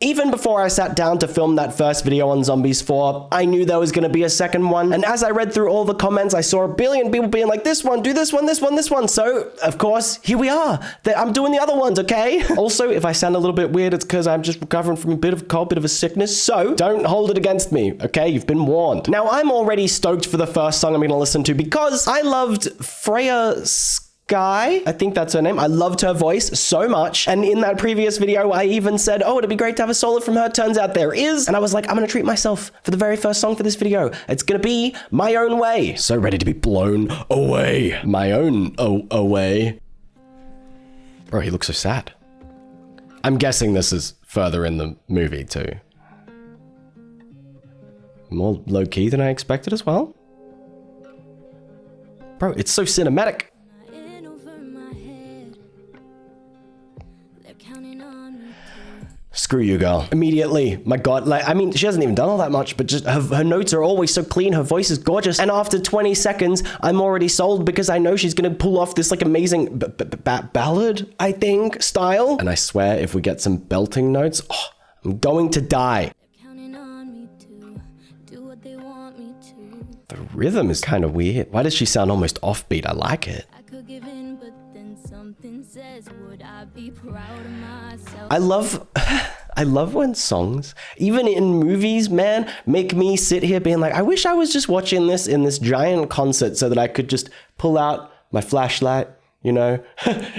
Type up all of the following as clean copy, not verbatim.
Even before I sat down to film that first video on Zombies 4, I knew there was going to be a second one, and as I read through all the comments, I saw a billion people being like, this one, do this one, this one, this one, so, of course, here we are. I'm doing the other ones, okay? Also, if I sound a little bit weird, it's because I'm just recovering from a bit of a cold, bit of a sickness, so don't hold it against me, okay? You've been warned. Now, I'm already stoked for the first song I'm going to listen to because I loved Freya Guy, I think that's her name. I loved her voice so much. And in that previous video, I even said, oh, it'd be great to have a solo from her. Turns out there is. And I was like, I'm gonna treat myself for the very first song for this video. It's gonna be My Own Way. So ready to be blown away. My own away. Bro, he looks so sad. I'm guessing this is further in the movie too. More low-key than I expected as well. Bro, it's so cinematic. Screw you, girl. Immediately, my God, like, I mean, she hasn't even done all that much, but just her notes are always so clean, her voice is gorgeous, and after 20 seconds, I'm already sold because I know she's gonna pull off this, like, amazing ballad, I think, style. And I swear, if we get some belting notes, oh, I'm going to die. The rhythm is kind of weird. Why does she sound almost offbeat? I like it. I love when songs, even in movies, man, make me sit here being like, I wish I was just watching this in this giant concert so that I could just pull out my flashlight, you know,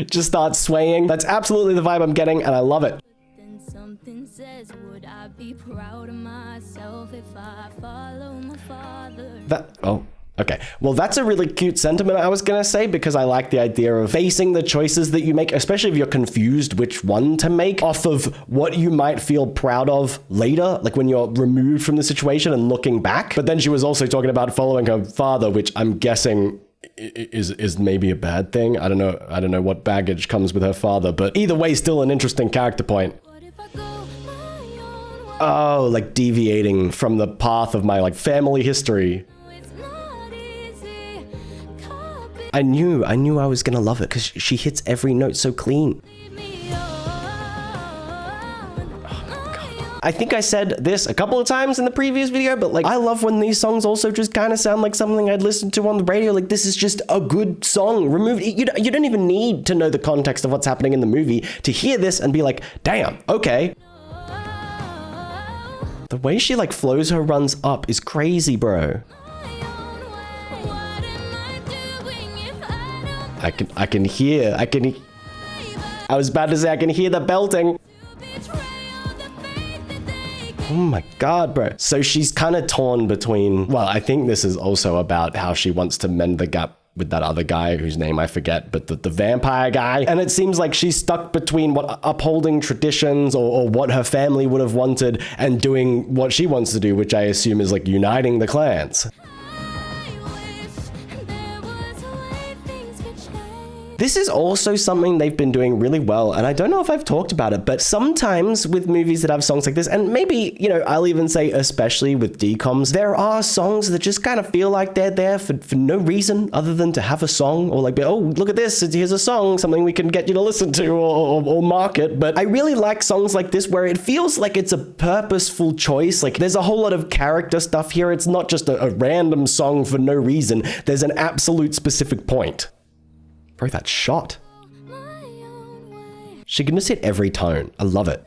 just start swaying. That's absolutely the vibe I'm getting, and I love it. Okay, well, that's a really cute sentiment, I was gonna say, because I like the idea of basing the choices that you make, especially if you're confused which one to make, off of what you might feel proud of later, like when you're removed from the situation and looking back. But then she was also talking about following her father, which I'm guessing is maybe a bad thing. I don't know what baggage comes with her father, but either way, still an interesting character point. Oh, like deviating from the path of my, like, family history. I knew I was gonna love it because she hits every note so clean. Oh my God. I think I said this a couple of times in the previous video, but like, I love when these songs also just kind of sound like something I'd listen to on the radio. Like, this is just a good song. You don't even need to know the context of what's happening in the movie to hear this and be like, damn, okay. The way she, like, flows her runs up is crazy, bro. I can hear I was about to say I can hear the belting. Oh my God, bro. So she's kind of torn between, well, I think this is also about how she wants to mend the gap with that other guy whose name I forget, but the vampire guy. And it seems like she's stuck between what upholding traditions or what her family would have wanted and doing what she wants to do, which I assume is like uniting the clans. This is also something they've been doing really well, and I don't know if I've talked about it, but sometimes with movies that have songs like this, and maybe, you know, I'll even say especially with DCOMs, there are songs that just kind of feel like they're there for no reason other than to have a song, or like, oh, look at this, here's a song, something we can get you to listen to or market. But I really like songs like this where it feels like it's a purposeful choice. Like, there's a whole lot of character stuff here. It's not just a random song for no reason. There's an absolute specific point. Bro, that shot. She can just hit every tone. I love it.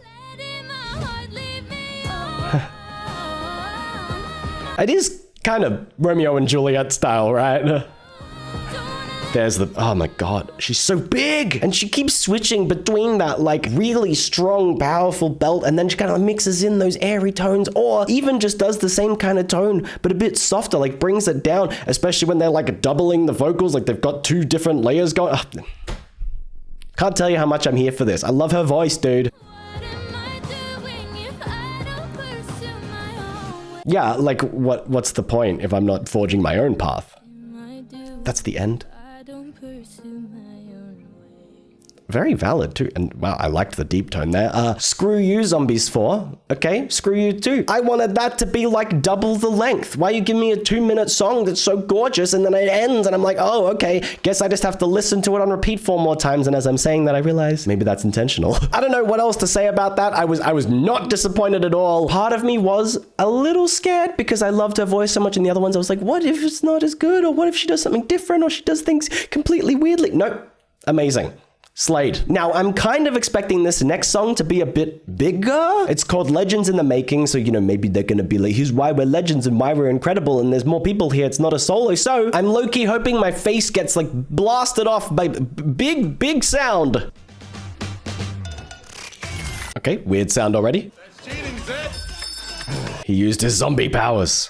It is kind of Romeo and Juliet style, right? There's the, oh my God, she's so big. And she keeps switching between that like really strong, powerful belt, and then she kind of mixes in those airy tones, or even just does the same kind of tone, but a bit softer, like brings it down, especially when they're like doubling the vocals, like they've got two different layers going. Can't tell you how much I'm here for this. I love her voice, dude. Yeah, like what's the point if I'm not forging my own path? That's the end. very valid too. And wow, I liked the deep tone there. Screw you, Zombies 4. Okay, screw you too. I wanted that to be like double the length. Why you give me a 2-minute song that's so gorgeous and then it ends and I'm like, oh, okay, guess I just have to listen to it on repeat 4 more times. And as I'm saying that, I realize maybe that's intentional. I don't know what else to say about that. I was not disappointed at all. Part of me was a little scared because I loved her voice so much in the other ones. I was like, what if it's not as good? Or what if she does something different? Or she does things completely weirdly? Nope. Amazing. Slayed. Now, I'm kind of expecting this next song to be a bit bigger. It's called Legends in the Making, so, you know, maybe they're gonna be like, here's why we're legends and why we're incredible, and there's more people here, it's not a solo. So, I'm low-key hoping my face gets, like, blasted off by big sound. Okay, weird sound already. He used his zombie powers.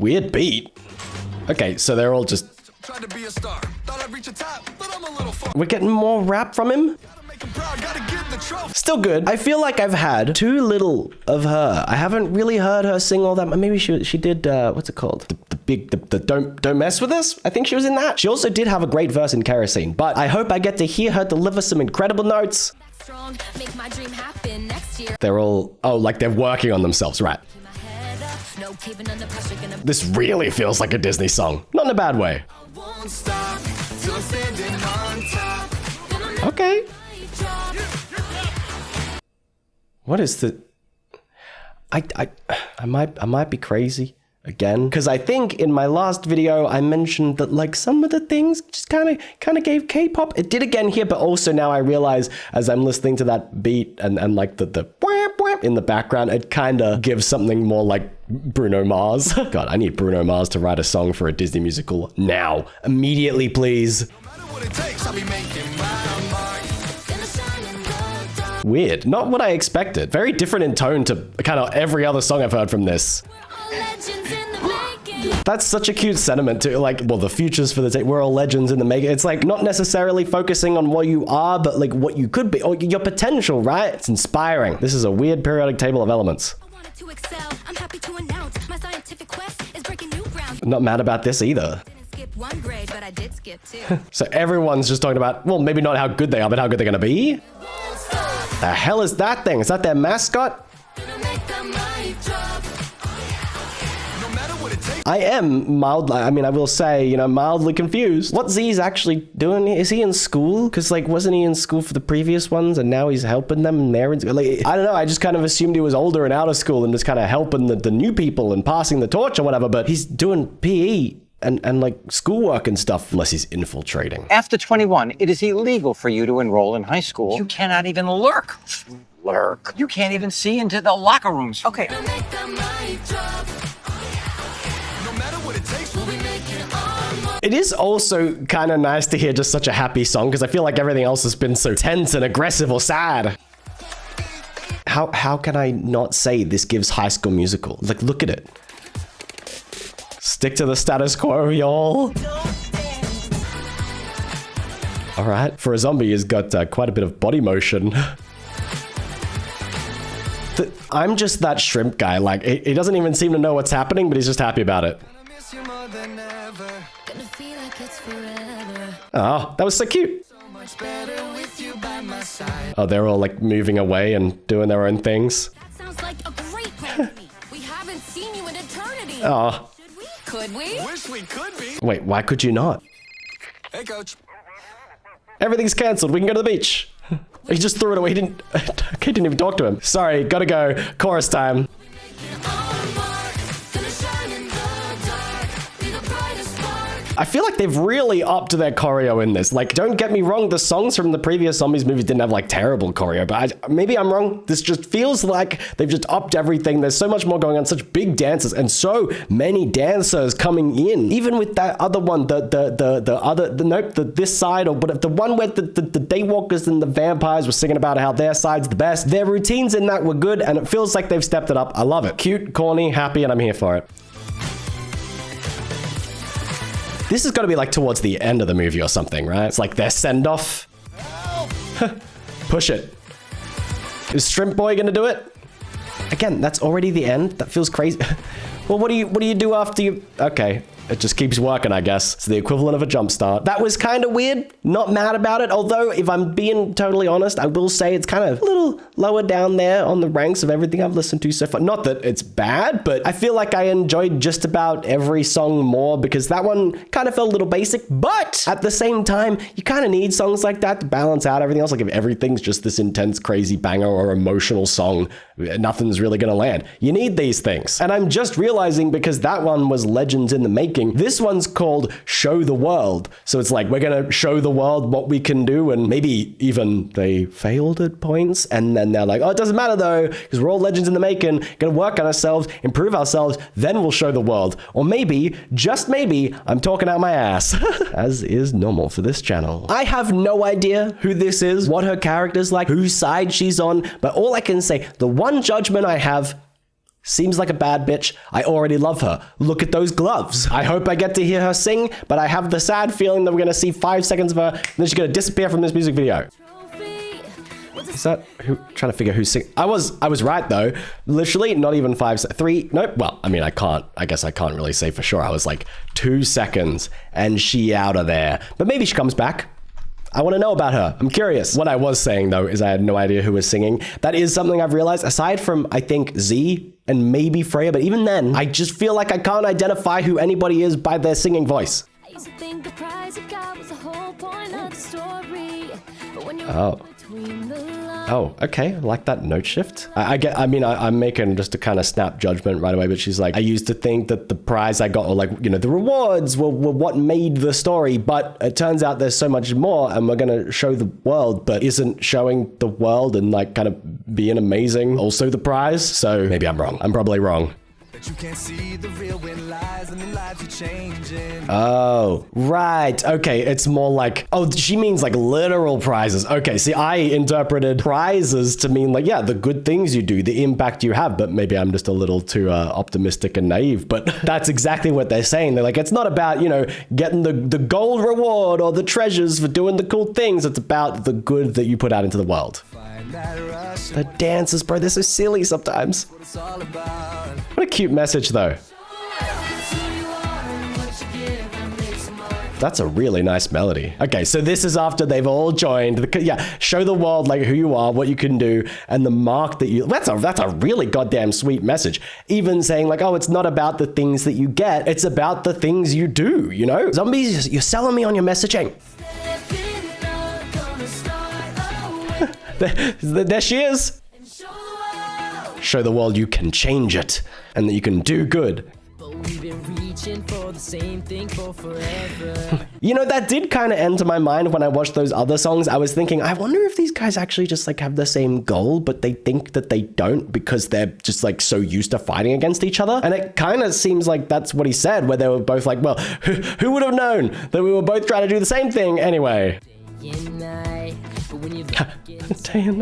Weird beat. Okay, so they're all just... Tried to be a star. Thought I'd reach a top, but I'm a little far. We're getting more rap from him. Still good. I feel like I've had too little of her. I haven't really heard her sing all that. Maybe she did, what's it called? The Don't Mess With Us? I think she was in that. She also did have a great verse in Kerosene, but I hope I get to hear her deliver some incredible notes. Make my dream happen next year. They're all, oh, like they're working on themselves, right? This really feels like a Disney song. Not in a bad way. Okay. What is the... I might be crazy again, because I think in my last video I mentioned that like some of the things just kind of gave K-pop. It did again here, but also now I realize as I'm listening to that beat and like the in the background, it kind of gives something more like Bruno Mars. God, I need Bruno Mars to write a song for a Disney musical now. Immediately, please. Weird. Not what I expected. Very different in tone to kind of every other song I've heard from this. That's such a cute sentiment to like, well, the futures for the day, we're all legends in the making. It's like not necessarily focusing on what you are, but like what you could be or your potential, right? It's inspiring. This is a weird periodic table of elements. I'm happy to announce my scientific quest is breaking new ground. I'm not mad about this either. Didn't skip 1 grade, but I did skip 2. So everyone's just talking about, well, maybe not how good they are, but how good they're gonna be. The hell is that thing? Is that their mascot? I am mildly, I mean, I will say, you know, mildly confused. What Z's actually doing? Is he in school? Because, like, wasn't he in school for the previous ones and now he's helping them and they're in school? Like, I don't know. I just kind of assumed he was older and out of school and just kind of helping the new people and passing the torch or whatever, but he's doing PE and like schoolwork and stuff unless he's infiltrating. After 21, it is illegal for you to enroll in high school. You cannot even lurk. Lurk. You can't even see into the locker rooms. Okay. It is also kind of nice to hear just such a happy song because I feel like everything else has been so tense and aggressive or sad. How can I not say this gives High School Musical? Like, look at it. Stick to the status quo, y'all. All right, for a zombie, he's got quite a bit of body motion. I'm just that shrimp guy. Like, he doesn't even seem to know what's happening, but he's just happy about it. Oh, that was so cute. Oh, they're all like moving away and doing their own things. That sounds like a great plan to me. We haven't seen you in eternity. Oh. Should we? Could we? Wish we could be. Wait, why could you not? Hey, coach. Everything's cancelled. We can go to the beach. He just threw it away. He didn't even talk to him. Sorry, gotta go. Chorus time. I feel like they've really upped their choreo in this. Like, don't get me wrong, the songs from the previous Zombies movies didn't have like terrible choreo, but maybe I'm wrong. This just feels like they've just upped everything. There's so much more going on, such big dances and so many dancers coming in. Even with that other one, this side, or but the one where the daywalkers and the vampires were singing about how their side's the best. Their routines in that were good, and it feels like they've stepped it up. I love it. Cute, corny, happy, and I'm here for it. This is got to be like towards the end of the movie or something, right? It's like their send-off. Push it. Is Shrimp Boy gonna do it? Again, that's already the end. That feels crazy. Well, what do you do after you... Okay. it just keeps working, I guess. It's the equivalent of a jump start. That was kind of weird. Not mad about it. Although, if I'm being totally honest, I will say it's kind of a little lower down there on the ranks of everything I've listened to so far. Not that it's bad, but I feel like I enjoyed just about every song more because that one kind of felt a little basic. But at the same time, you kind of need songs like that to balance out everything else. Like if everything's just this intense, crazy banger or emotional song, nothing's really gonna land. You need these things. And I'm just realizing because that one was legends in the making, this one's called Show the World. So it's like, we're gonna show the world what we can do, and maybe even they failed at points, and then they're like, oh, it doesn't matter though, because we're all legends in the making, gonna work on ourselves, improve ourselves, then we'll show the world. Or maybe, just maybe, I'm talking out my ass, as is normal for this channel. I have no idea who this is, what her character's like, whose side she's on, but all I can say, the one judgment I have, seems like a bad bitch. I already love her. Look at those gloves. I hope I get to hear her sing, but I have the sad feeling that we're gonna see 5 seconds of her, and then she's gonna disappear from this music video. Is that who? Trying to figure who's singing. I was right though. Literally, not even 3. Nope. Well, I mean, I guess I can't really say for sure. I was like 2 seconds, and she out of there. But maybe she comes back. I want to know about her. I'm curious. What I was saying though is I had no idea who was singing. That is something I've realized. Aside from I think Z and maybe Freya, but even then, I just feel like I can't identify who anybody is by their singing voice. I used to think the prize you got was the whole point of the story. But when you're Oh. between the lines, Oh, okay. I like that note shift. I'm making just a kind of snap judgment right away, but she's like, I used to think that the prize I got, or like, you know, the rewards were what made the story, but it turns out there's so much more, and we're going to show the world, but isn't showing the world and like kind of being amazing also the prize? So maybe I'm wrong. I'm probably wrong. But you can't see the real when lies and the lives are changing. Oh, right. Okay, it's more like, oh, she means like literal prizes. Okay, see, I interpreted prizes to mean like, yeah, the good things you do, the impact you have, but maybe I'm just a little too optimistic and naive, but that's exactly what they're saying. They're like, it's not about, you know, getting the gold reward or the treasures for doing the cool things. It's about the good that you put out into the world. Find that rush, The dances, bro, they're so silly sometimes. what it's all about. What a cute message, though. That's a really nice melody. Okay, so this is after they've all joined. Yeah, show the world like who you are, what you can do, and the mark that you. That's a really goddamn sweet message. Even saying like, oh, it's not about the things that you get, it's about the things you do. You know, zombies, you're selling me on your messaging. There she is. Show the world you can change it and that you can do good. We've been reaching for the same thing for forever. You know, that did kind of enter my mind when I watched those other songs. I was thinking, I wonder if these guys actually just like have the same goal, but they think that they don't because they're just like so used to fighting against each other. And it kind of seems like that's what he said, where they were both like, well, who would have known that we were both trying to do the same thing anyway? Day and night, but when you Day and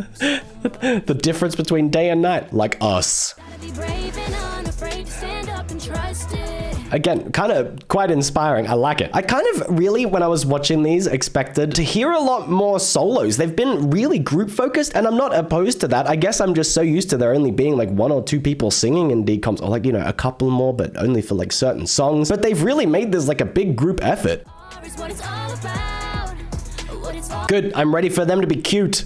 the difference between day and night, like us. be brave and unafraid to stand up and trust it. Again, kind of quite inspiring. I like it. I kind of really, when I was watching these, expected to hear a lot more solos. They've been really group focused, and I'm not opposed to that. I guess I'm just so used to there only being like 1 or 2 people singing in decomps, or like, you know, a couple more, but only for like certain songs. But they've really made this like a big group effort. Is what it's all about. What it's all Good. I'm ready for them to be cute.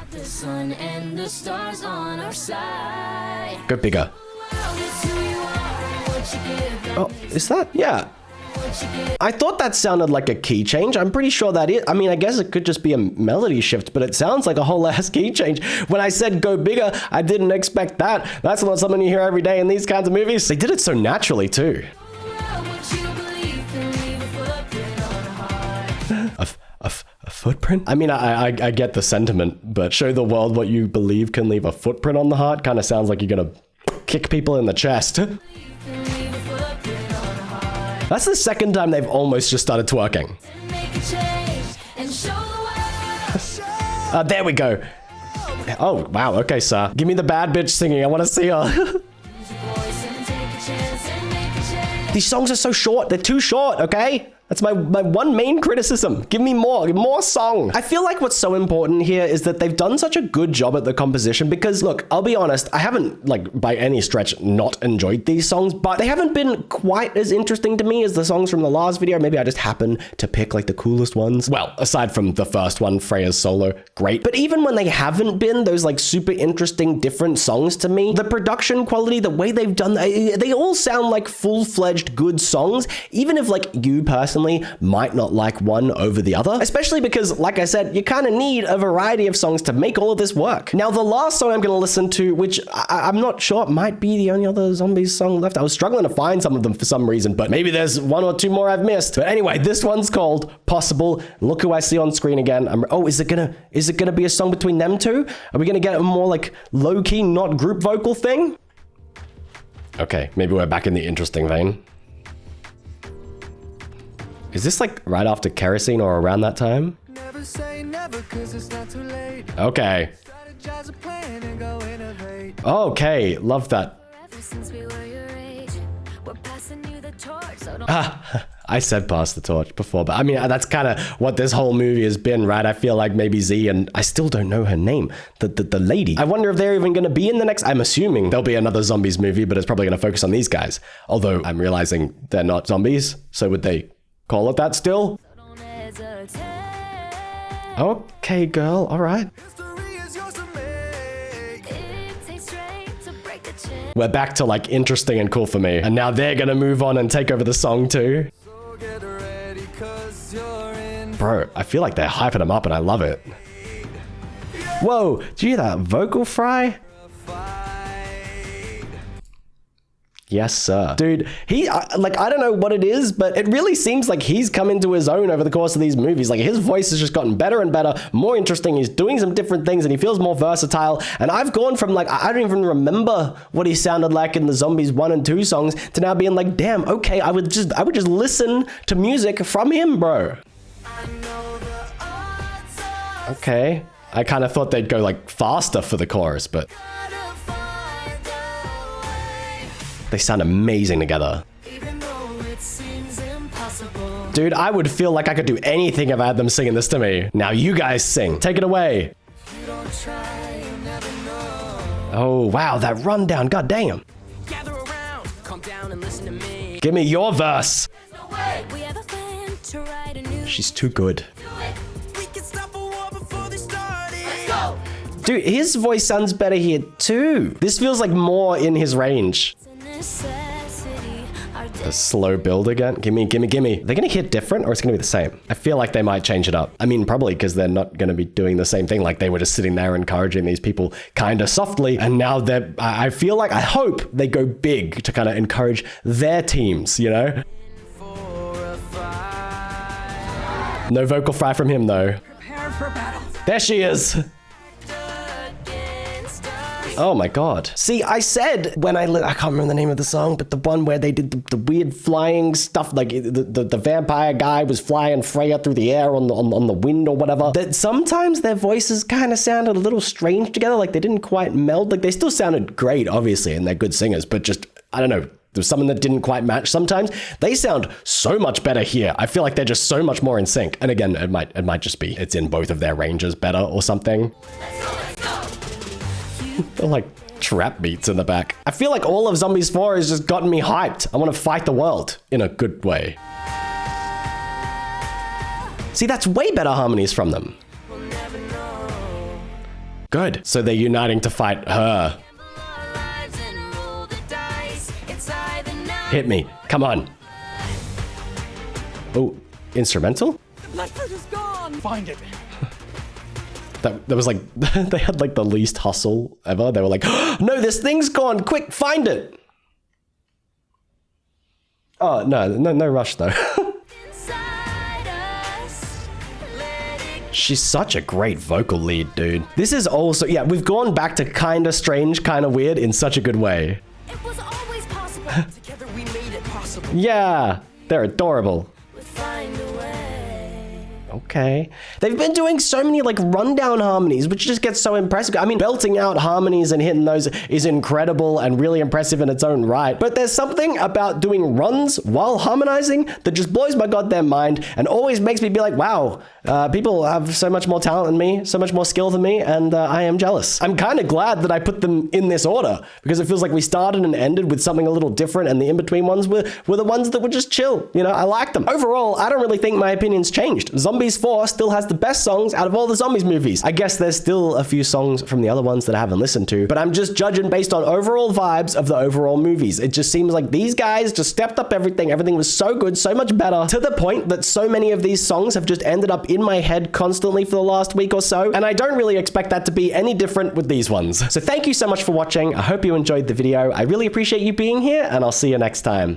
about. The sun and the stars on our side. Go bigger. World is who you are and what you give them. Oh, is that? Yeah. What you give. I thought that sounded like a key change. I'm pretty sure that is. I mean, I guess it could just be a melody shift, but it sounds like a whole ass key change. When I said go bigger, I didn't expect that. That's not something you hear every day in these kinds of movies. They did it so naturally too. What you believe can leave a footprint on a heart. A footprint? I mean, I get the sentiment, but show the world what you believe can leave a footprint on the heart kind of sounds like you're gonna kick people in the chest. Can leave a footprint on a heart. That's the second time they've almost just started twerking. And make a change and show the world. There we go. Oh, wow. Okay, sir. Give me the bad bitch singing. I want to see her. Use your voice and take a chance and make a change. These songs are so short. They're too short, okay? That's my one main criticism. Give me more song. I feel like what's so important here is that they've done such a good job at the composition because look, I'll be honest, I haven't like by any stretch not enjoyed these songs, but they haven't been quite as interesting to me as the songs from the last video. Maybe I just happen to pick like the coolest ones. Well, aside from the first one, Freya's solo, great. But even when they haven't been those like super interesting different songs to me, the production quality, the way they've done, they all sound like full-fledged good songs, even if like you personally might not like one over the other, especially because, like I said, you kind of need a variety of songs to make all of this work. Now, the last song I'm going to listen to, which I'm not sure might be the only other Zombies song left. I was struggling to find some of them for some reason, but maybe there's one or two more I've missed. But anyway, this one's called Possible. Look who I see on screen again. Oh, is it gonna be a song between them two? Are we gonna get a more like low-key, not group vocal thing? Okay, maybe we're back in the interesting vein. Is this like right after Kerosene or around that time? Never say never, 'cause it's not too late. Okay. Strategize a plan and go innovate. Okay, love that. Ever since we were your age, we're passing you the torch, so don't I said pass the torch before, but I mean, that's kind of what this whole movie has been, right? I feel like maybe Z, and I still don't know her name, the lady. I wonder if they're even going to be in the next, I'm assuming there'll be another Zombies movie, but it's probably going to focus on these guys. Although I'm realizing they're not zombies, so would they call it that still? don't hesitate. Okay, girl, all right. History is yours to make. It takes strength to break the chain. We're back to like interesting and cool for me. And now they're going to move on and take over the song too. So get ready, 'cause you're in. Bro, I feel like they're hyping them up and I love it. Whoa, do you hear that vocal fry? Yes, sir. Dude, I don't know what it is, but it really seems like he's come into his own over the course of these movies. Like, his voice has just gotten better and better, more interesting. He's doing some different things and he feels more versatile. And I've gone from like, I don't even remember what he sounded like in the Zombies 1 and 2 songs to now being like, damn, okay, I would just listen to music from him, bro. Okay. I kind of thought they'd go like faster for the chorus, but they sound amazing together. Even though it seems impossible. Dude, I would feel like I could do anything if I had them singing this to me. Now you guys sing. Take it away. You don't try, you never know. Oh, wow, that rundown. God damn. Gather around, calm down and listen to me. Give me your verse. We have a plan to write a new She's too good. We can stop a war before they started. Let's go. Dude, his voice sounds better here too. This feels like more in his range. necessity. Our A slow build again. Gimme. They're gonna hit different or it's gonna be the same? I feel like they might change it up. I mean, probably because they're not gonna be doing the same thing. Like they were just sitting there encouraging these people kind of softly. And now I feel like, I hope they go big to kind of encourage their teams, you know? No vocal fry from him though. Prepare for battle. There she is. Oh my god. See, I said when I can't remember the name of the song, but the one where they did the weird flying stuff, like the vampire guy was flying Freya through the air on the wind or whatever, that sometimes their voices kind of sounded a little strange together, like they didn't quite meld. Like they still sounded great, obviously, and they're good singers, but just, I don't know, there's something that didn't quite match sometimes. They sound so much better here. I feel like they're just so much more in sync. And again, it might just be it's in both of their ranges better or something. They're like trap beats in the back. I feel like all of Zombies 4 has just gotten me hyped. I want to fight the world in a good way. See, that's way better harmonies from them. Good. So they're uniting to fight her. Hit me. Come on. Oh, instrumental? Blackbird is gone. Find it. That was like, they had like the least hustle ever. They were like, oh, no, this thing's gone. Quick, find it. Oh, no rush though. She's such a great vocal lead, dude. This is also, yeah, we've gone back to kind of strange, kind of weird in such a good way. It was always possible. Together we made it possible. Yeah, they're adorable. We'd find a way. Okay. They've been doing so many like rundown harmonies, which just gets so impressive. I mean, belting out harmonies and hitting those is incredible and really impressive in its own right. But there's something about doing runs while harmonizing that just blows my goddamn mind and always makes me be like, wow, people have so much more talent than me, so much more skill than me, and I am jealous. I'm kind of glad that I put them in this order because it feels like we started and ended with something a little different, and the in-between ones were the ones that were just chill. You know, I like them. Overall, I don't really think my opinion's changed. Zombies 4 still has the best songs out of all the Zombies movies. I guess there's still a few songs from the other ones that I haven't listened to, but I'm just judging based on overall vibes of the overall movies. It just seems like these guys just stepped up everything. Everything was so good, so much better, to the point that so many of these songs have just ended up in my head constantly for the last week or so, and I don't really expect that to be any different with these ones. So thank you so much for watching. I hope you enjoyed the video. I really appreciate you being here, and I'll see you next time.